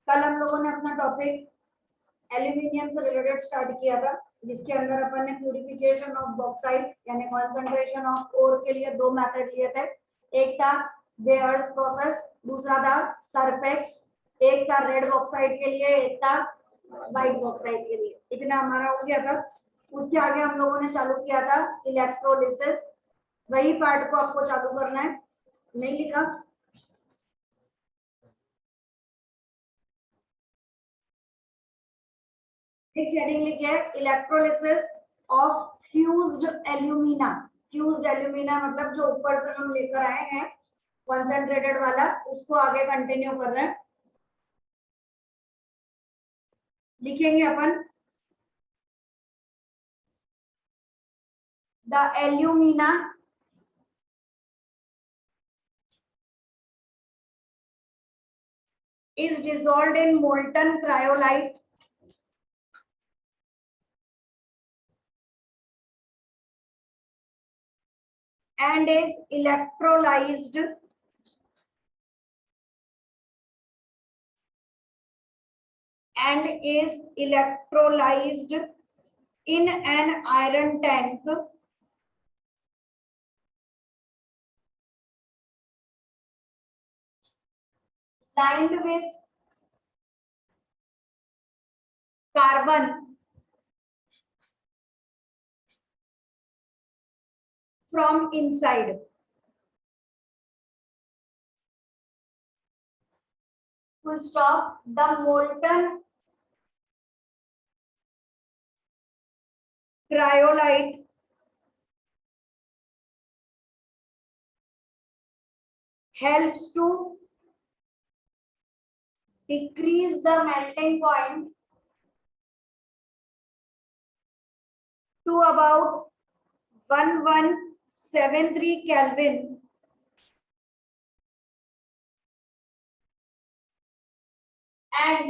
कल हम लोगों ने अपना टॉपिक एल्यूमिनियम से रिलेटेड स्टार्ट किया था, जिसके अंदर अपन ने प्यूरिफिकेशन ऑफ बॉक्साइट यानी कॉन्सेंट्रेशन ऑफ ओर के लिए दो मेथड लिए थे। एक था बेयर्स प्रोसेस, दूसरा था सरपेक्स। एक था रेड बॉक्साइट के लिए, एक था व्हाइट बॉक्साइट के लिए। इतना हमारा हो गया था। उसके आगे हम लोगों ने चालू किया था इलेक्ट्रोलिसिस। वही पार्ट को आपको चालू करना है। नहीं लिखा? एक हेडिंग लिखी है electrolysis of fused alumina. Fused alumina मतलब जो ऊपर से हम लेकर आए हैं कॉन्सेंट्रेटेड वाला, उसको आगे कंटिन्यू कर रहे हैं। लिखेंगे upon the alumina is dissolved in molten cryolite and is electrolyzed in an iron tank lined with carbon from inside. Full stop. The molten cryolite helps to decrease the melting point to about 1173 Kelvin and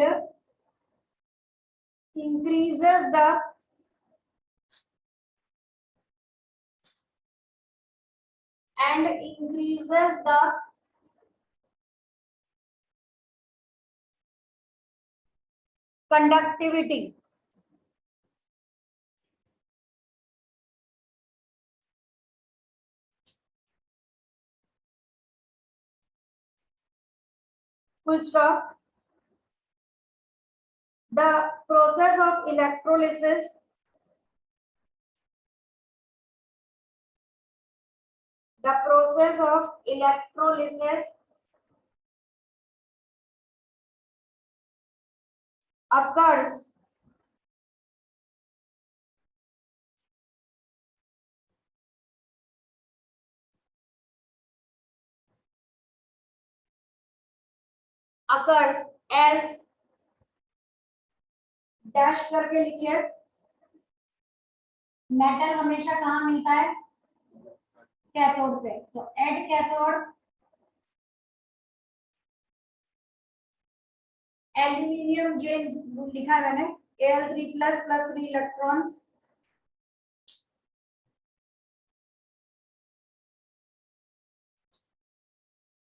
increases the conductivity. Full stop. The process of electrolysis occurs as dash करके लिखिए। Metal हमेशा कहाँ मिलता है? Cathode पे। तो at cathode aluminium gains लिखा है मैंने, Al3 प्लस 3 इलेक्ट्रॉन्स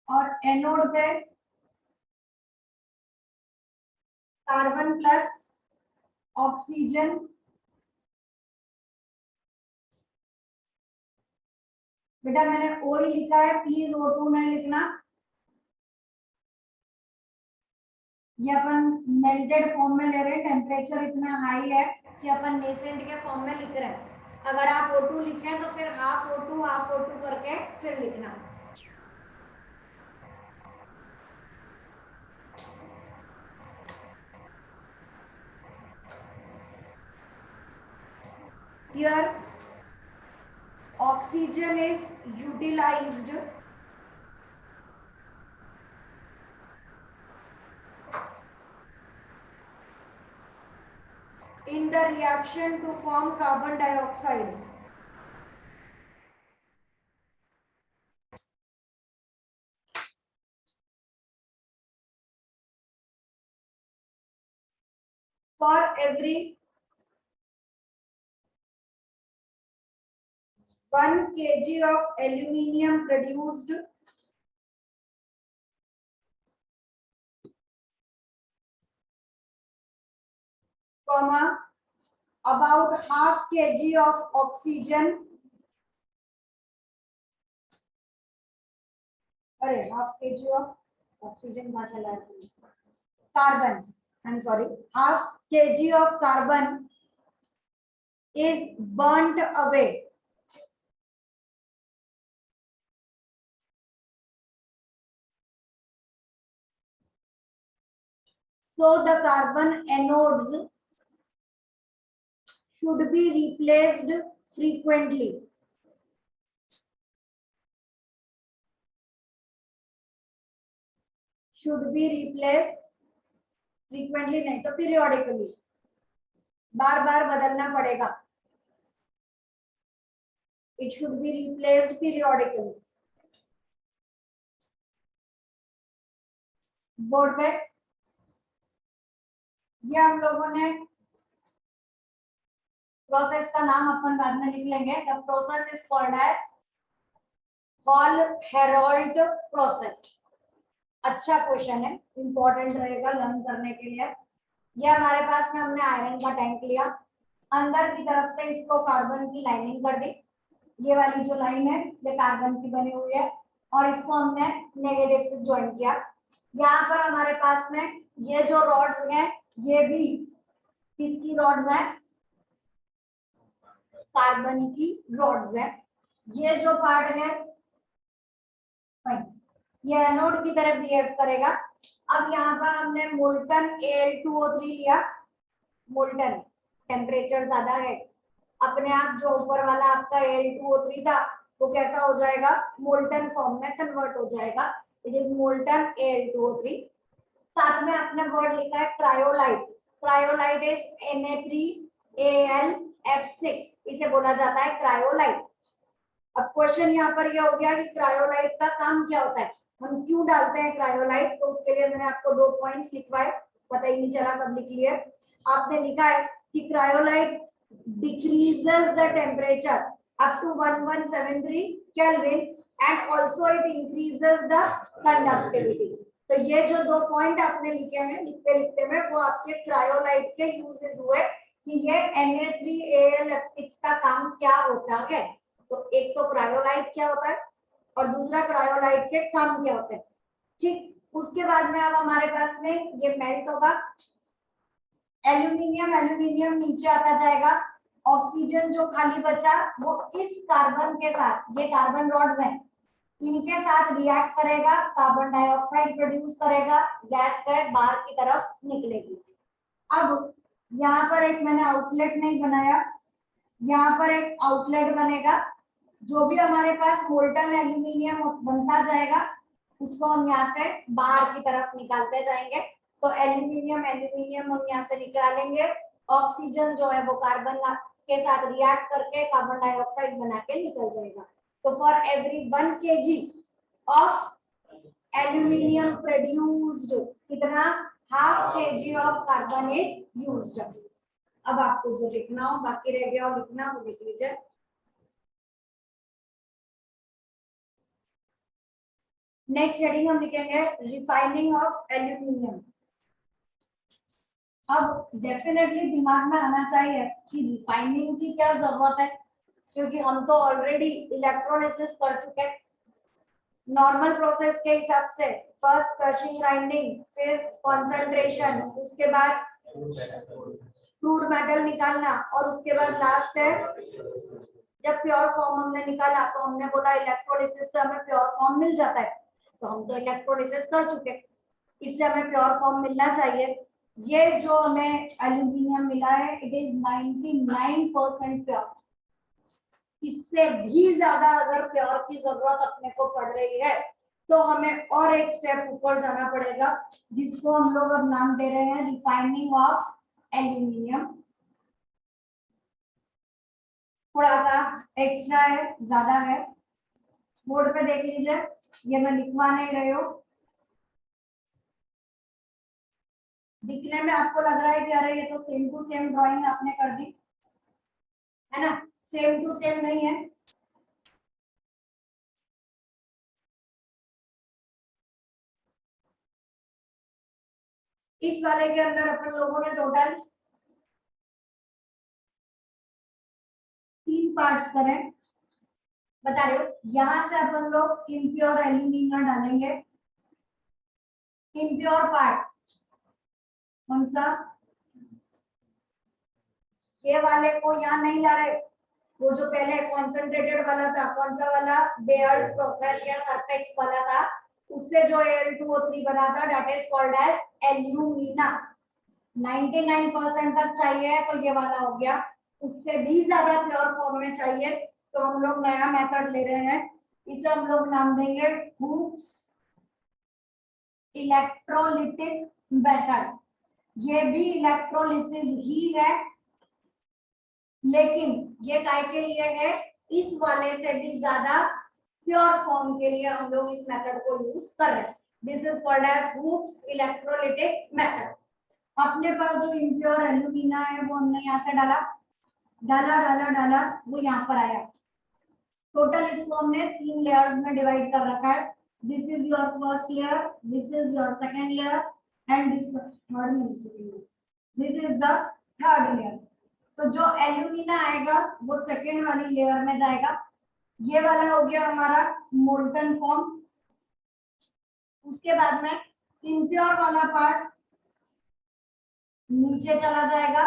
और एनोड पे कार्बन प्लस ऑक्सीजन। बेटा मैंने O ही लिखा है, प्लीज O2 नहीं लिखना। ये अपन मेल्टेड फॉर्म में ले रहे हैं, टेम्परेचर इतना हाई है कि अपन नेसेंट के फॉर्म में लिख रहे हैं। अगर आप O2 लिखें तो फिर हाफ O2 करके फिर लिखना। Here oxygen is utilized in the reaction to form carbon dioxide. For every 1 kg of aluminium produced, comma about half kg of oxygen, अरे half kg of oxygen कहाँ चला है, carbon, I'm sorry, half kg of carbon is burnt away. So the carbon anodes should be replaced frequently. Should be replaced frequently नहीं तो periodically, बार बार बदलना पड़ेगा. It should be replaced periodically. Board पे ये हम लोगों ने प्रोसेस का नाम अपन बाद में लिख लेंगे. The process is called as Hall Heroult process. अच्छा क्वेश्चन है, इंपॉर्टेंट रहेगा लर्न करने के लिए. ये हमारे पास में हमने आयरन का टैंक लिया, अंदर की तरफ से इसको कार्बन की लाइनिंग कर दी. ये वाली जो लाइन है ये कार्बन की बनी हुई है और इसको हमने नेगेटिव से ज्वाइन किया. यहाँ पर हमारे पास में ये जो रॉड्स हैं ये भी किसकी रॉड्स हैं, कार्बन की रॉड्स हैं. ये जो पार्ट है ये एनोड की तरह बिहेव करेगा. अब यहाँ पर हमने मोल्टन Al2O3 लिया. मोल्टन टेम्परेचर ज्यादा है, अपने आप जो ऊपर वाला आपका Al2O3 था वो कैसा हो जाएगा, मोल्टन फॉर्म में कन्वर्ट हो जाएगा. It is molten Al2O3. साथ में आपने वर्ड लिखा है क्रायोलाइट. क्रायोलाइट इज Na3Al(F6), इसे बोला जाता है क्रायोलाइट. अब क्वेश्चन यहाँ पर यह हो गया कि क्रायोलाइट का काम क्या होता है, हम क्यों डालते हैं क्रायोलाइट. तो उसके लिए मैंने आपको 2 पॉइंट्स लिखवाए, पता ही नहीं चला कब लिख लिए. आपने लिखा है कि cryolite decreases the temperature up to 1173 kelvin and also it increases the conductivity. तो ये जो 2 पॉइंट आपने लिखे हैं लिखते लिखते में वो आपके क्रायोलाइट के यूजेस हुए कि ये Na3Al(F6) का काम क्या होता है. तो एक तो क्रायोलाइट क्या होता है और दूसरा क्रायोलाइट के काम क्या होते हैं. ठीक, उसके बाद में अब हमारे पास में ये मेल्ट होगा. एल्यूमिनियम नीचे आता जाएगा. ऑक्सीजन जो खाली बचा वो इस कार्बन के साथ, ये कार्बन रॉड्स हैं, इनके साथ रिएक्ट करेगा, कार्बन डाइऑक्साइड प्रोड्यूस करेगा, गैस बाहर की तरफ निकलेगी. अब यहाँ पर एक मैंने आउटलेट नहीं बनाया, यहाँ पर एक आउटलेट बनेगा. जो भी हमारे पास मोल्टन एल्यूमिनियम बनता जाएगा उसको हम यहाँ से बाहर की तरफ निकालते जाएंगे. तो एल्यूमिनियम हम यहाँ से निकालेंगे. ऑक्सीजन जो है वो कार्बन के साथ रिएक्ट करके कार्बन डाइऑक्साइड बना के निकल जाएगा. तो for every 1 kg of aluminium produced कितना, half kg of carbon is used. अब आपको जो लिखना हो बाकी रह गया और लिखना वो लिख लीजिए. नेक्स्ट हेडिंग हम लिखेंगे रिफाइनिंग ऑफ एल्यूमिनियम. अब डेफिनेटली दिमाग में आना चाहिए कि रिफाइनिंग की क्या जरूरत है, क्योंकि हम तो ऑलरेडी इलेक्ट्रोलिसिस कर चुके हैं. नॉर्मल प्रोसेस के हिसाब से फर्स्ट क्रशिंग ग्राइंडिंग, फिर कंसंट्रेशन, उसके बाद क्रूड मेटल निकालना और उसके बाद लास्ट है जब प्योर फॉर्म हमने निकाला तो हमने बोला इलेक्ट्रोलिसिस से हमें प्योर फॉर्म मिल जाता है. तो हम तो इलेक्ट्रोलिसिस कर चुके, इससे हमें प्योर फॉर्म मिलना चाहिए. ये जो हमें एल्यूमिनियम मिला है इट इज 99% प्योर. इससे भी ज्यादा अगर प्योर की जरूरत अपने को पड़ रही है तो हमें और एक स्टेप ऊपर जाना पड़ेगा जिसको हम लोग अब नाम दे रहे हैं रिफाइनिंग ऑफ एल्यूमिनियम. थोड़ा सा एक्स्ट्रा है, ज्यादा है. बोर्ड पे देख लीजिए, ये मैं लिखवा नहीं रही हूँ. दिखने में आपको लग रहा है कि अरे ये तो सेम टू सेम ड्राइंग आपने कर दी है ना, सेम टू सेम नहीं है. इस वाले के अंदर अपन लोगों ने टोटल तीन पार्ट्स करें, बता रहे हो। यहां से अपन लोग इम्प्योर एल्यूमिना डालेंगे। इम्प्योर पार्ट कौन सा, ये वाले को यहाँ नहीं ला रहे, वो जो पहले कॉन्सेंट्रेटेड वाला था, कौन सा वाला, बेयर्स प्रोसेस या सरफेक्स वाला था, उससे जो Al2O3 बना था, that is called as alumina. 99% तक चाहिए तो ये वाला हो गया। उससे भी ज्यादा प्योर फॉर्म में चाहिए तो हम लोग नया मेथड ले रहे हैं, इसे हम लोग नाम देंगे हुप्स इलेक्ट्रोलिटिक मेथड। ये भी इलेक्ट्रोलिसिस ही है, लेकिन ये काय के लिए है, इस वाले से भी ज्यादा प्योर फॉर्म के लिए हम लोग इस मेथड को यूज कर रहे हैं। This is called as Hoopes electrolytic method. अपने पास जो इम्प्योर एल्यूमिना है वो हमने यहाँ से डाला डाला डाला डाला, वो यहाँ पर आया। टोटल इसको हमने 3 लेयर्स में डिवाइड कर रखा है। This is your first layer, this is your second layer and this is the third layer. तो जो एल्यूमिना आएगा वो सेकंड वाली लेयर में जाएगा। ये वाला हो गया हमारा मोल्टन फॉर्म। उसके बाद में इम्प्योर वाला पार्ट नीचे चला जाएगा,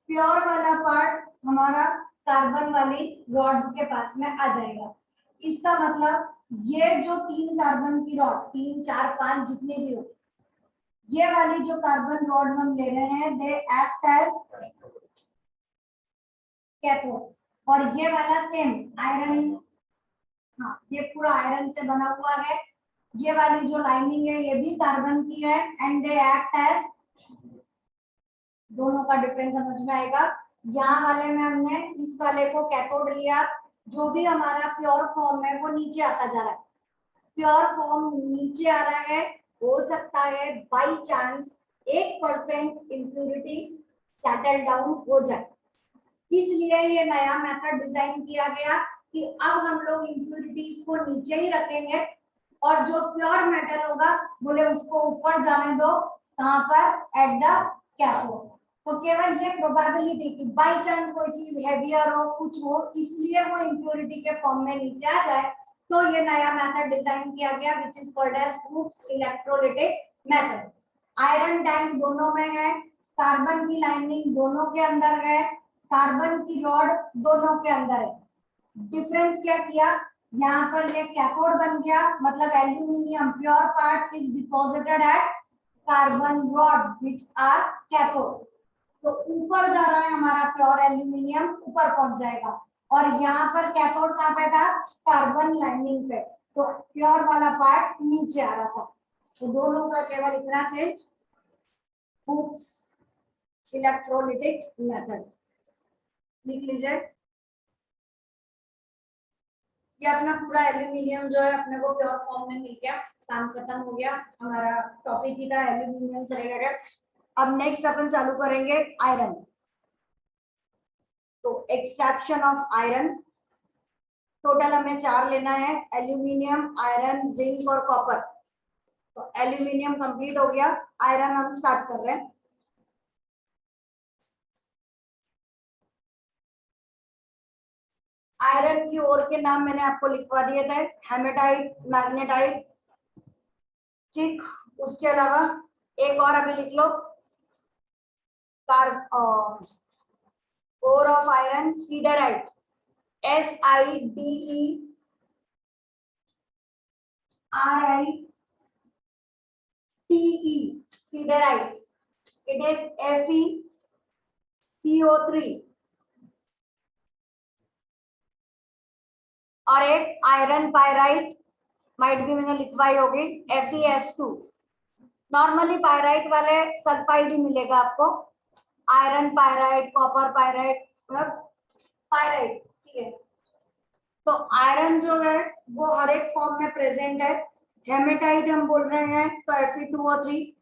प्योर वाला पार्ट हमारा कार्बन वाली रॉड्स के पास में आ जाएगा। इसका मतलब ये जो 3 कार्बन की रॉड, 3 4 5 जितने भी हो, ये वाली जो कार्बन रॉड्स हम ले रहे हैं, दे एक्ट एज कैथोड। और ये वाला सेम आयरन, हाँ ये पूरा आयरन से बना हुआ है। ये वाली जो लाइनिंग है ये भी कार्बन की है एंड दे एक्ट एज, दोनों का डिफरेंस समझ में आएगा। यहाँ वाले में हमने इस वाले को कैथोड लिया, जो भी हमारा प्योर फॉर्म है वो नीचे आता जा रहा है। प्योर फॉर्म नीचे आ रहा है, हो सकता है by chance 1% impurity settle down हो जाए, इसलिए ये नया मेथड डिजाइन किया गया कि अब हम लोग इम्प्यूरिटीज को नीचे ही रखेंगे और जो प्योर मेटल होगा बोले उसको ऊपर जाने दो, कहां पर, एट द कैथोड। तो केवल ये प्रोबेबिलिटी कि बाय चांस कोई चीज हेवियर हो, कुछ हो, इसलिए वो इम्प्योरिटी के फॉर्म में नीचे आ जाए, तो ये नया मेथड डिजाइन किया गया which is called as Hoopes electrolytic method. Iron tank दोनों में है, कार्बन की लाइनिंग दोनों के अंदर है, कार्बन की रॉड दोनों के अंदर है। डिफरेंस क्या किया, यहाँ पर ये कैथोड बन गया, मतलब aluminium pure part is deposited at carbon rods which are cathode. तो ऊपर जा रहा है हमारा प्योर एल्यूमिनियम, ऊपर पहुंच जाएगा, और यहाँ पर कैथोड कहाँ पे था, कार्बन लाइनिंग पे, तो प्योर वाला पार्ट नीचे आ रहा था। तो दोनों का केवल इतना चेंज, हुप्स इलेक्ट्रोलिटिक मेथड लिख लीजिए। ये अपना पूरा एल्यूमिनियम जो है अपने को प्योर फॉर्म में मिल गया, काम खत्म हो गया, हमारा टॉपिक ही था एल्यूमिनियम से रिलेटेड। अब नेक्स्ट अपन चालू करेंगे आयरन। तो एक्सट्रैक्शन ऑफ आयरन, टोटल हमें 4 लेना है, एल्यूमिनियम, आयरन, जिंक और कॉपर। तो एल्यूमिनियम कंप्लीट हो गया, आयरन हम स्टार्ट कर रहे हैं। आयरन की ओर के नाम मैंने आपको लिखवा दिए थे, हेमेटाइट, मैग्नेटाइट, ठीक। उसके अलावा एक और अभी लिख लो, ore of iron siderite, SIDERITE, siderite, it is FeCO3। और एक आयरन पायराइट, माइट भी मैंने लिखवाई होगी, FeS2। नॉर्मली पायराइट वाले सल्फाइड ही मिलेगा आपको, आयरन पायराइट, कॉपर पायराइट, मतलब पायराइट, ठीक है। तो आयरन जो है वो हर एक फॉर्म में प्रेजेंट है। हेमेटाइट हम बोल रहे हैं तो Fe2O3,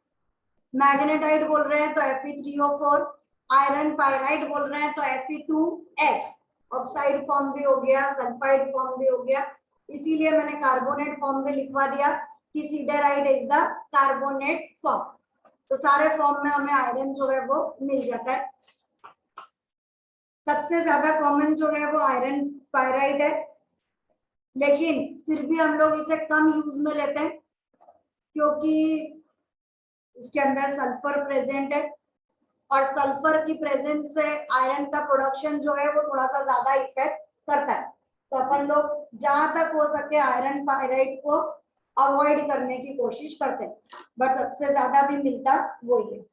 मैग्नेटाइट बोल रहे हैं तो Fe3O4, आयरन पायराइट बोल रहे हैं तो Fe2S, ऑक्साइड फॉर्म भी हो गया, सल्फाइड फॉर्म भी हो गया, इसीलिए मैंने कार्बोनेट फॉर्म में लिखवा दिया कि सीडराइट इज द कार्बोनेट फॉर्म। तो सारे फॉर्म में हमें आयरन जो है वो मिल जाता है। सबसे ज्यादा कॉमन जो है वो आयरन पायराइड है, लेकिन फिर भी हम लोग इसे कम यूज में लेते हैं क्योंकि इसके अंदर सल्फर प्रेजेंट है और सल्फर की प्रेजेंस से आयरन का प्रोडक्शन जो है वो थोड़ा सा ज्यादा इफेक्ट करता है। तो अपन लोग जहां तक हो सके आयरन पायराइड को अवॉइड करने की कोशिश करते हैं, बट सबसे ज्यादा भी मिलता वही है।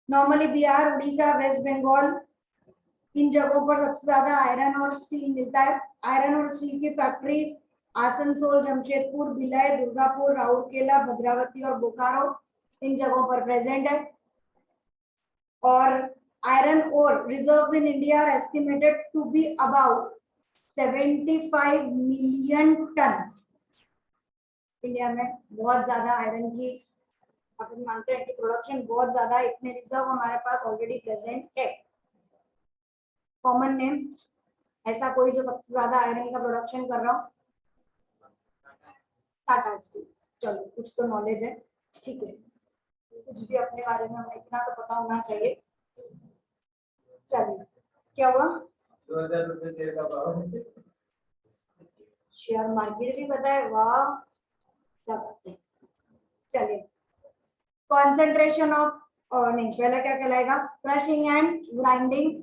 नॉर्मली बिहार, उड़ीसा, वेस्ट बंगाल, इन जगहों पर सबसे ज्यादा आयरन और स्टील मिलता है। आयरन और स्टील की फैक्ट्रीज आसनसोल, जमशेदपुर, भिलाई, दुर्गापुर, राउरकेला, भद्रावती और बोकारो इन जगहों पर प्रेजेंट है। और iron ore reserves in India are estimated to be about 75 million tons. India में बहुत ज्यादा आयरन की अपन मानते हैं कि प्रोडक्शन बहुत ज्यादा, इतने रिजर्व हमारे पास ऑलरेडी प्रेजेंट है। कॉमन नेम ऐसा कोई जो सबसे ज्यादा आयरन का प्रोडक्शन कर रहा हो? टाटा स्टील। चलो कुछ तो नॉलेज है, ठीक है, कुछ भी अपने बारे में हमें इतना तो पता होना चाहिए। चलिए, क्या हुआ? 2000 रुपए शेयर का भाव। शेयर मार्केट भी पता है, वाह क्या बात है। चलिए, कॉन्सेंट्रेशन ऑफ, नहीं पहला क्या कहलाएगा? क्रशिंग एंड ग्राइंडिंग,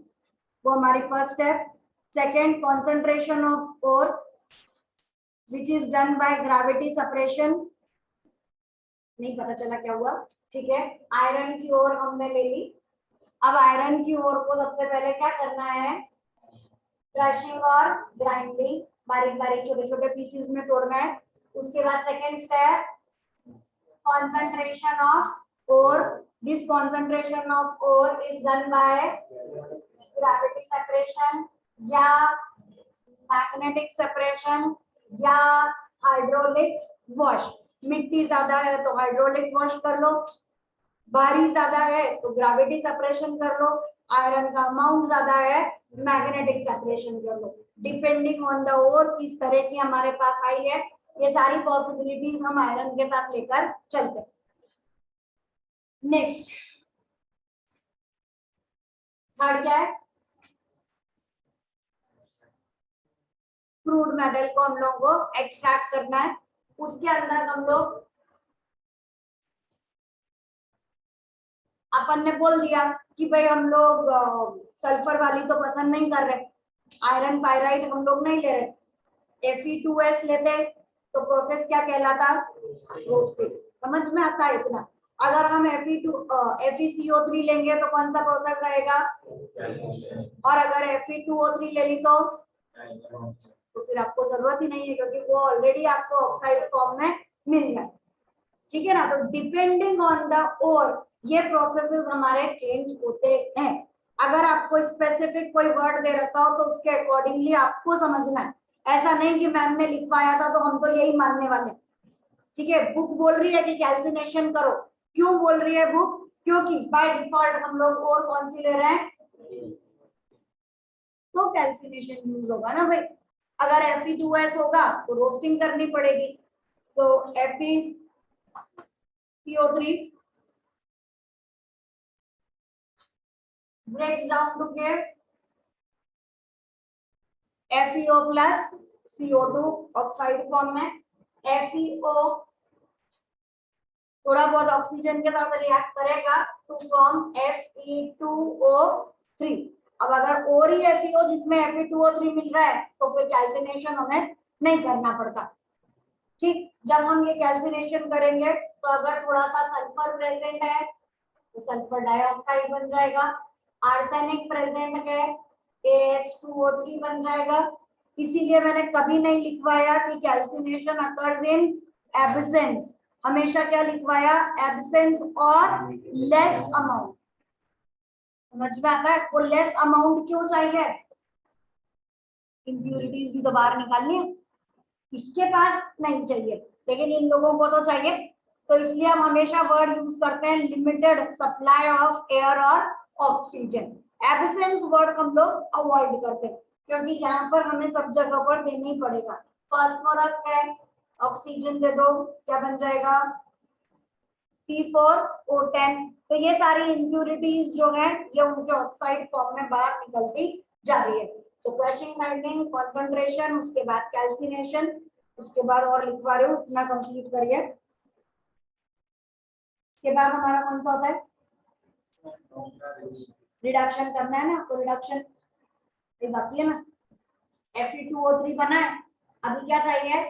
वो हमारी first step. Second, concentration of ore which is done by gravity separation. नहीं पता चला क्या हुआ, ठीक है। आयरन की ओर हमने ले ली, अब आयरन की ओर को सबसे पहले क्या करना है? क्रशिंग और ग्राइंडिंग, बारीक बारीक छोटे छोटे पीसेस में तोड़ना है। उसके बाद second step, concentration of ore. This concentration of ore is done by gravity separation या magnetic separation या hydraulic wash. मिट्टी ज्यादा है तो हाइड्रोलिक वॉश कर लो, भारी ज्यादा है तो ग्रेविटी सेपरेशन कर लो, आयरन का अमाउंट ज्यादा है मैग्नेटिक सेपरेशन कर लो। डिपेंडिंग ऑन द ओर किस तरह की हमारे पास आई है, ये सारी पॉसिबिलिटीज हम आयरन के साथ लेकर चलते हैं। नेक्स्ट थर्ड क्या है? क्रूड मेटल को हम लोग को एक्सट्रैक्ट करना है। उसके अंदर हम लोग, अपन ने बोल दिया कि भाई हम लोग सल्फर वाली तो पसंद नहीं कर रहे, आयरन पायराइड हम लोग नहीं ले रहे, Fe2S लेते तो प्रोसेस क्या कहलाता? रोस्टिंग। समझ में आता है इतना? अगर हम FeCO3 लेंगे तो कौन सा प्रोसेस रहेगा? और अगर Fe2O3 ले ली तो फिर आपको जरूरत ही नहीं है क्योंकि वो ऑलरेडी आपको ऑक्साइड फॉर्म में मिल रहा है, ठीक है ना। तो डिपेंडिंग ऑन द ओर ये प्रोसेसेस हमारे चेंज होते हैं। अगर आपको स्पेसिफिक कोई वर्ड दे रखा हो तो उसके अकॉर्डिंगली आपको समझना है। ऐसा नहीं कि मैम ने लिखवाया था तो हम तो यही मानने वाले, ठीक है। बुक बोल रही है कि कैल्सिनेशन करो, क्यों बोल रही है बुक? क्योंकि बाय डिफॉल्ट हम लोग और कौन सी ले रहे हैं? तो कैल्सिनेशन यूज होगा ना भाई। अगर Fe2S होगा तो रोस्टिंग करनी पड़ेगी, तो FeCO3 breaks down to give FeO plus CO2 oxide form में। FeO थोड़ा बहुत ऑक्सीजन के साथ रिएक्ट करेगा टू फॉर्म Fe2O3। अब अगर और ही ऐसी हो जिसमें Fe2O3 मिल रहा है तो फिर कैल्सिनेशन हमें नहीं करना पड़ता, ठीक। जब हम ये कैल्सिनेशन करेंगे तो अगर थोड़ा सा सल्फर प्रेजेंट है तो सल्फर डाइऑक्साइड बन जाएगा, आर्सेनिक प्रेजेंट है AS2O3 बन जाएगा। इसीलिए मैंने कभी नहीं लिखवाया कि कैल्सिनेशन अकर्स इन एब्सेंस, हमेशा क्या लिखवाया? एब्सेंस और लेस अमाउंट। समझ में आता है? वो लेस अमाउंट क्यों चाहिए? इम्प्यूरिटीज भी तो बाहर निकालनी है, इसके पास नहीं चाहिए लेकिन इन लोगों को तो चाहिए। तो इसलिए हम हमेशा वर्ड यूज करते हैं लिमिटेड सप्लाई ऑफ एयर और ऑक्सीजन। एब्सेंस वर्ड हम लोग अवॉइड करते हैं क्योंकि यहाँ पर हमें सब जगह पर देना ही पड़ेगा। फास्फोरस है, ऑक्सीजन दे दो, क्या बन जाएगा? P4O10। तो ये सारी इम्प्यूरिटीज जो है ये उनके ऑक्साइड फॉर्म में बाहर निकलती जा रही है। तो क्रशिंग, मेल्टिंग, कॉन्सेंट्रेशन, उसके बाद कैल्सिनेशन, उसके बाद और लिखवा रही हूँ, इतना कंप्लीट करिए। उसके बाद हमारा कौन सा होता है, रिडक्शन करना है ना, तो रिडक्शन ये बाकी है ना, Fe2O3 बना है, अभी क्या चाहिए,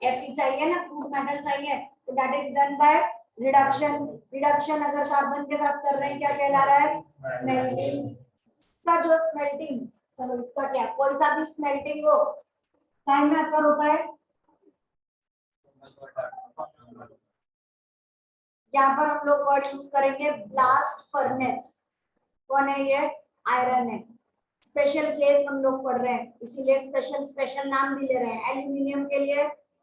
Fe चाहिए ना, क्रूड मेटल चाहिए, तो that is done by reduction. Reduction अगर कार्बन के साथ कर रहे हैं क्या कहला रहा है, स्मेल्टिंग। इसका जो स्मेल्टिंग, चलो इसका क्या, कोई सा भी स्मेल्टिंग हो टाइम में अकर होता है। यहाँ पर हम लोग वर्ड यूज करेंगे ब्लास्ट फर्नेस। कौन है ये, आयरन है। स्पेशल केस हम लोग पढ़ रहे हैं, इसीलिए स्पेशल स्पेशल नाम भी ले रहे हैं। एल्यूमिनियम के लिए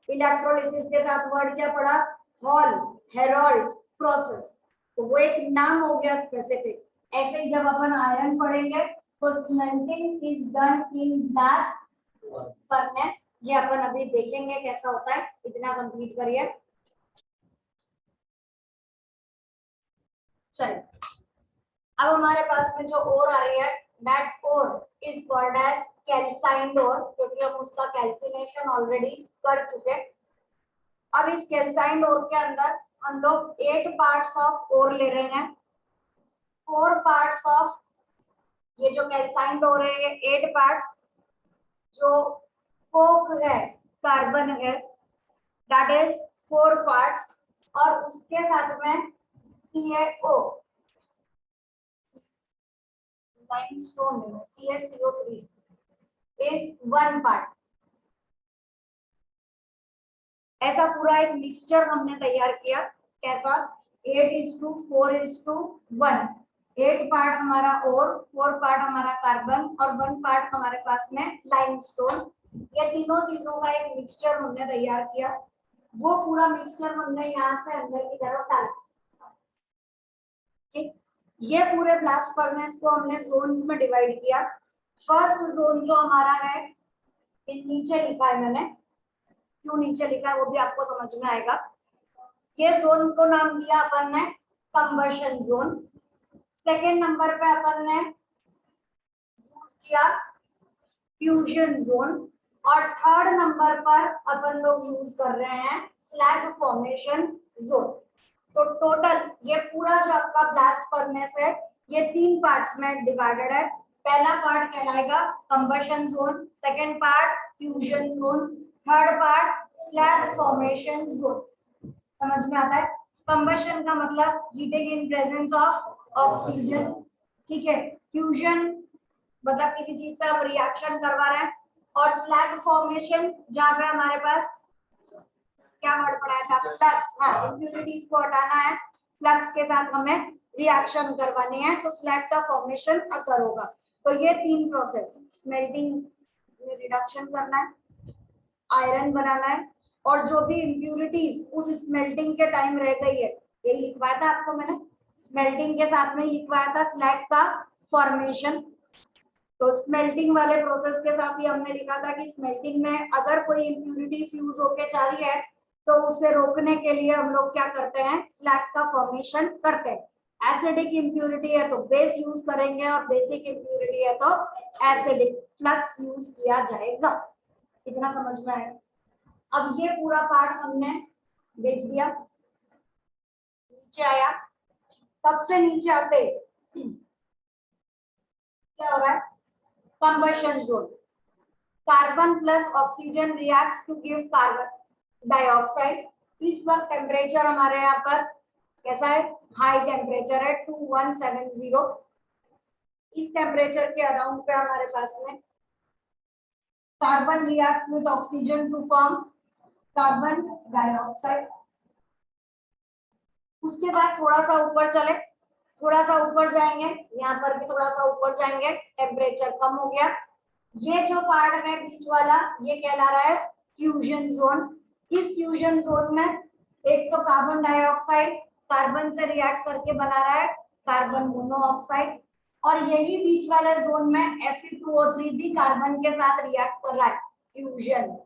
इलेक्ट्रोलिसिस के साथ वर्ड क्या पढ़ा, हॉल, हेरोल्ड, प्रोसेस, तो वो एक नाम हो गया स्पेसिफिक। ऐसे ही जब अपन आयरन पढ़ेंगे तो smelting is done in blast furnace, ये अपन अभी देखेंगे कैसा होता है। इतना कंप्लीट करिए। चलिए अब हमारे पास में जो ओर आ रही है, that ore is called as calcined ore, क्योंकि हम उसका कैल्सिनेशन ऑलरेडी कर चुके। अब इस कैल्साइंड ओर के अंदर हम लोग 8 पार्ट्स ऑफ ओर ले रहे हैं। 4 पार्ट्स ऑफ ये जो कैल्साइंड ओर है, ये 8 पार्ट्स, जो कोक है, कार्बन है, दैट इज 4 पार्ट्स, और उसके साथ में CaO, limestone CaCO3 is 1 part। ऐसा पूरा एक मिक्सचर हमने तैयार किया। कैसा, 8:4:1, 8 पार्ट हमारा और 4 पार्ट हमारा कार्बन और 1 पार्ट हमारे पास में लाइमस्टोन। ये तीनों चीजों का एक मिक्सचर हमने तैयार किया। वो पूरा मिक्सचर हमने यहाँ से अंदर की तरफ डाला। ठीक, ये पूरे ब्लास्ट फर्नेस को हमने जोन्स में डिवाइड किया। फर्स्ट जोन जो हमारा है, नीचे लिखा है मैंने, क्यों नीचे लिखा है वो भी आपको समझ में आएगा। ये जोन को नाम दिया अपन ने कंबशन जोन। सेकेंड नंबर पे अपन ने यूज किया फ्यूजन जोन, और थर्ड नंबर पर अपन लोग यूज कर रहे हैं स्लैग फॉर्मेशन जोन। तो टोटल ये पूरा जो आपका ब्लास्ट फर्नेस है, ये 3 पार्ट्स में डिवाइडेड है। पहला पार्ट कहलाएगा combustion zone, second part fusion zone, third part slag formation zone. समझ में आता है, कंबशन का मतलब heating in presence of oxygen, ठीक है। फ्यूजन मतलब किसी चीज से हम रिएक्शन करवा रहे हैं, और स्लैग फॉर्मेशन जहां पे हमारे पास क्या वर्ड पढ़ाया था, फ्लक्स। हाँ, इम्प्यूरिटीज को हटाना है, फ्लक्स के साथ हमें रिएक्शन करवानी है, तो स्लैग का फॉर्मेशन अकर होगा। तो ये 3 प्रोसेस, स्मेल्टिंग में रिडक्शन करना है, आयरन बनाना है, और जो भी इम्प्यूरिटीज उस स्मेल्टिंग के टाइम रह गई है, ये लिखवाया था आपको मैंने, स्मेल्टिंग के साथ में लिखवाया था स्लैग का फॉर्मेशन। तो स्मेल्टिंग वाले प्रोसेस के साथ ही हमने लिखा था कि स्मेल्टिंग में अगर कोई इम्प्यूरिटी फ्यूज होके जा रही है तो उसे रोकने के लिए हम लोग क्या करते हैं, स्लैग का फॉर्मेशन करते हैं। एसिडिक इम्प्यूरिटी है तो बेस यूज करेंगे, और बेसिक इम्प्यूरिटी है तो एसिडिक फ्लक्स यूज किया जाएगा। इतना समझ में आया। अब ये पूरा पार्ट हमने बेच दिया। नीचे आया, सबसे नीचे आते क्या हो रहा है, combustion zone. Carbon plus oxygen reacts to give carbon dioxide. इस वक्त टेम्परेचर हमारे यहाँ पर कैसा है, हाई टेम्परेचर है 2170। इस टेम्परेचर के अराउंड पे हमारे पास में carbon reacts with oxygen to form carbon dioxide. उसके बाद थोड़ा सा ऊपर चले, थोड़ा सा ऊपर जाएंगे, यहाँ पर भी थोड़ा सा ऊपर जाएंगे, टेम्परेचर कम हो गया। ये जो पार्ट है बीच वाला, ये कहला रहा है फ्यूजन जोन। इस फ्यूजन जोन में एक तो कार्बन डाइऑक्साइड कार्बन से रिएक्ट करके बना रहा है कार्बन मोनोऑक्साइड, और यही बीच वाले जोन में Fe2O3 भी कार्बन के साथ रिएक्ट कर रहा है, फ्यूजन।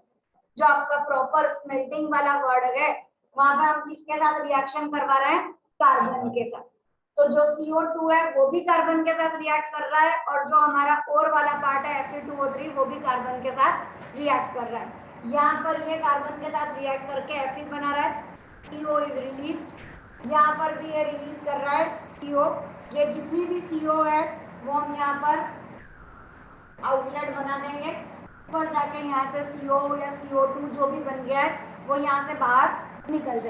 जो आपका प्रॉपर स्मेल्टिंग वाला वर्ड है, वहां पे हम किसके साथ रिएक्शन करवा रहे हैं, कार्बन के साथ। तो जो CO2 है वो भी कार्बन के साथ रिएक्ट कर रहा है और जो हमारा और वाला पार्ट है Fe2O3 वो भी कार्बन के साथ रिएक्ट कर रहा है। यहाँ पर ये कार्बन के साथ रिएक्ट करके Fe बना रहा है, CO इज रिलीज्ड। यहाँ पर भी ये रिलीज कर रहा है CO। ये जितनी भी CO है वो हम यहाँ पर आउटलेट बना देंगे, ऊपर जाके यहाँ से CO या CO2 जो भी बन गया है वो यहाँ से बाहर निकल जाए।